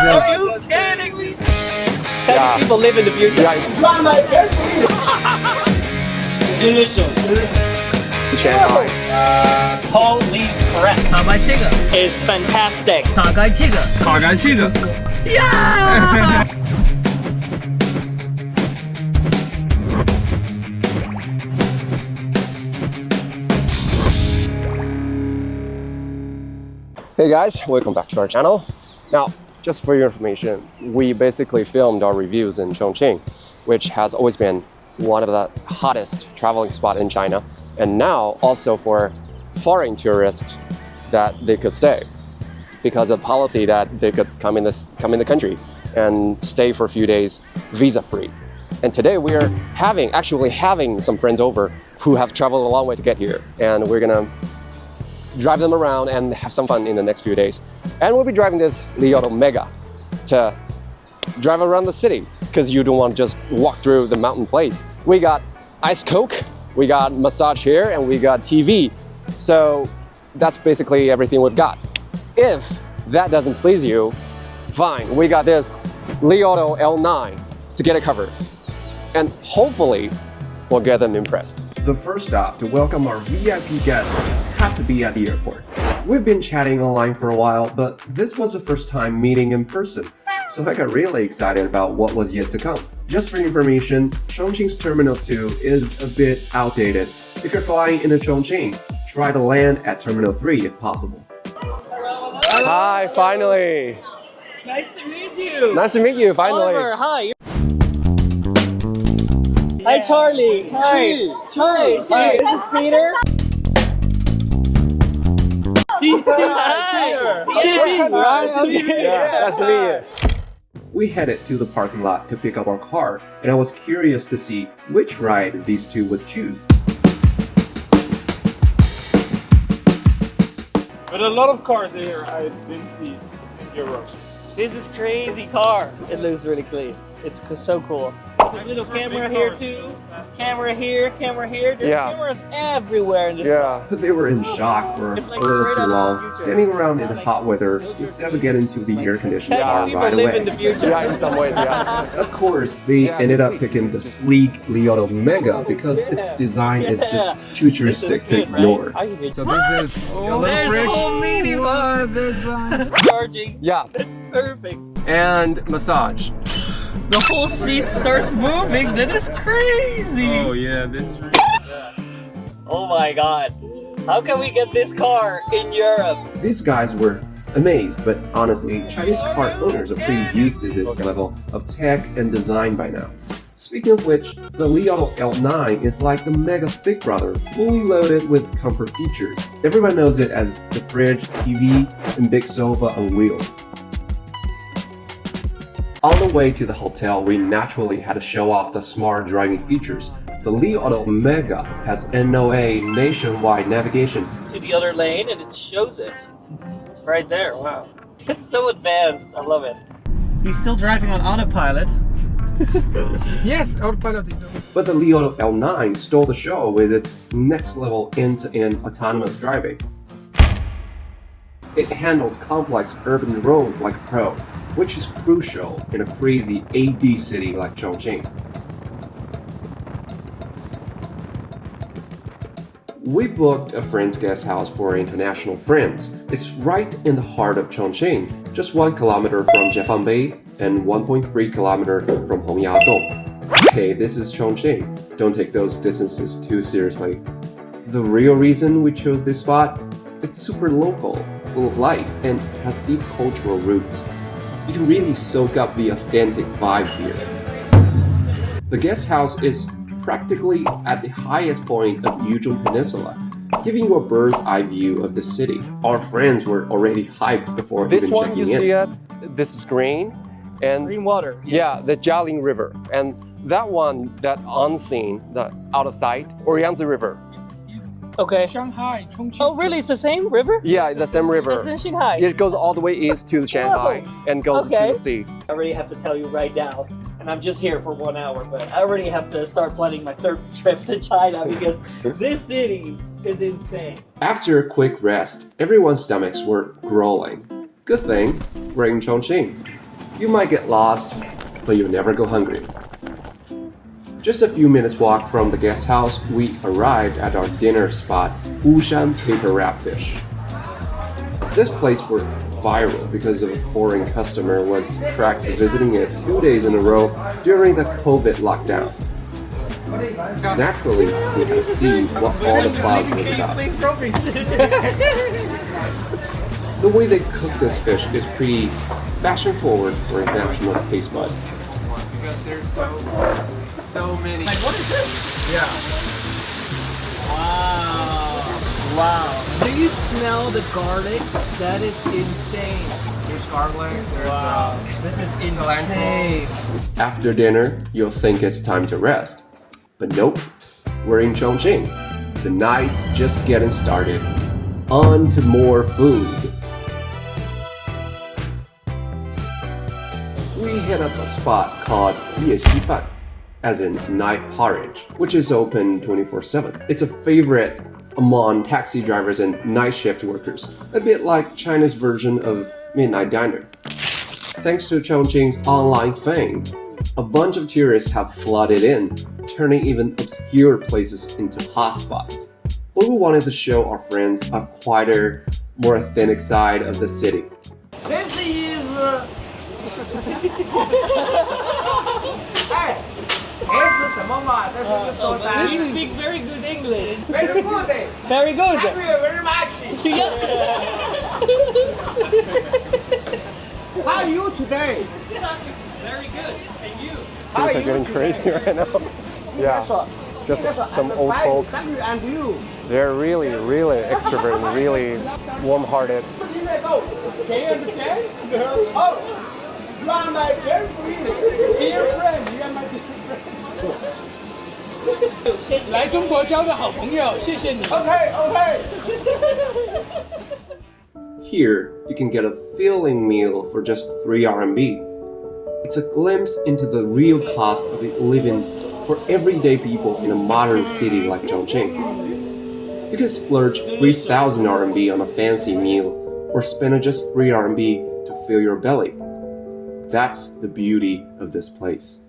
Are you kidding me? Chinese people live in the future. Delicious. Shanghai. Holy crap. 打败这个， It's fantastic. 打败这个，打开这个。 Hey guys, welcome back to our channel. Now, just for your information, we basically filmed our reviews in Chongqing, which has always been one of the hottest traveling spot in China, and now also for foreign tourists that they could stay because of policy that they could come in the country and stay for a few days visa free. And today we are actually having some friends over who have traveled a long way to get here, and we're gonna drive them around and have some fun in the next few days. And we'll be driving this Li Auto Mega to drive around the city because you don't want to just walk through the mountain place. We got ice coke, we got massage here, and we got TV. So that's basically everything we've got. If that doesn't please you, fine. We got this Li Auto L9 to get it covered. And hopefully we'll get them impressed. The first stop to welcome our VIP guests had to be at the airport. We've been chatting online for a while, but this was the first time meeting in person, so I got really excited about what was yet to come. Just for information, Chongqing's Terminal 2 is a bit outdated. If you're flying into Chongqing, try to land at Terminal 3 if possible. Hi, finally. Nice to meet you. Nice to meet you, finally. Oliver, hi. Hi, Charlie. Hi. Hi. Hi. This is Peter. Hi. Peter. Yeah, nice to meet you. We headed to the parking lot to pick up our car, and I was curious to see which ride these two would choose. But a lot of cars here I didn't see in Europe. This is crazy car. It looks really clean. It's so cool. There's a little camera here too. Camera here, camera here. There's cameras everywhere in this car. But they were in shock for It's like a little straight too out of the long, future. standing around in the hot weather instead of getting into the air-conditioned car Chinese people right live in the away. future. Yeah, in some ways, yes. Of course, they ended up picking the sleek Li Auto Mega because its design is just futuristic to ignore. So this is a little fridge. It's charging. Yeah, That's perfect. and massage. The whole seat starts moving. That is crazy. Oh yeah, this is really Oh my god. How can we get this car in Europe? These guys were amazed, but honestly, Chinese car owners are pretty used to this level of tech and design by now. Speaking of which, the Li Auto L9 is like the Mega's big brother, fully loaded with comfort features. Everyone knows it as the fridge, TV, and big sofa on wheels. On the way to the hotel, we naturally had to show off the smart driving features. The Li Auto Mega has NOA nationwide navigation. To the other lane and it shows it. Right there. Wow. It's so advanced. I love it. He's still driving on autopilot. Yes, autopilot. But the Li Auto L9 stole the show with its next-level end-to-end autonomous driving. It handles complex urban roads like a pro, which is crucial in a crazy AD city like Chongqing. We booked a friend's guest house for international friends. It's right in the heart of Chongqing, just 1 kilometer from Jiefang and 1.3 kilometer from Hongyadong. Hey, this is Chongqing. Don't take those distances too seriously. The real reason we chose this spot? It's super local, full of life, and has deep cultural roots. You can really soak up the authentic vibe here. The guest house is practically at the highest point of Yuzhong Peninsula, giving you a bird's eye view of the city. Our friends were already hyped before This even one checking you in. see it, this is green, and Green water. yeah, the Jialing River, and that one, that unseen, the out of sight, Yangtze River. Okay. Shanghai, Chongqing. Oh, really? It's the same river? Yeah, the same river. It's in Shanghai. It goes all the way east to Shanghai and goes to Okay. the sea. I already have to tell you right now, and I'm just here for 1 hour, but I already have to start planning my third trip to China because this city is insane. After a quick rest, everyone's stomachs were growling. Good thing we're in Chongqing. You might get lost, but you'll never go hungry. Just a few minutes walk from the guest house, we arrived at our dinner spot, Wushan Paper Wrap Fish. This place went viral because of a foreign customer was tracked visiting it 2 days in a row during the COVID lockdown. Naturally, we had to see what all the buzz was about. The way they cook this fish is pretty fashion-forward for international taste buds. Because there's so many. Like, what is this? Yeah. Wow. Do you smell the garlic? That is insane. There's garlic. There's This is insane. After dinner, you'll think it's time to rest. But nope, we're in Chongqing. The night's just getting started. On to more food. We hit up a spot called Ye Xi Fan, as in night porridge, which is open 24/7. It's a favorite among taxi drivers and night shift workers, a bit like China's version of Midnight Diner. Thanks to Chongqing's online fame, a bunch of tourists have flooded in, turning even obscure places into hotspots. But we wanted to show our friends a quieter, more authentic side of the city. This is. Hey, He speaks very good English. very good. Very good. Thank you very much. How are you today? Very good. And you? Things are getting crazy right now. Yeah, just some old folks. Thank you and you. They're really, really extroverted, and really warm-hearted. Can you understand? Oh, you are my dear friend. Dear friend, you are my dear friend. 来中国交的好朋友，谢谢你。Okay, okay. Here, you can get a filling meal for just 3 RMB. It's a glimpse into the real cost of living for everyday people in a modern city like Chongqing. You can splurge 3,000 RMB on a fancy meal, or spend just 3 RMB to fill your belly. That's the beauty of this place.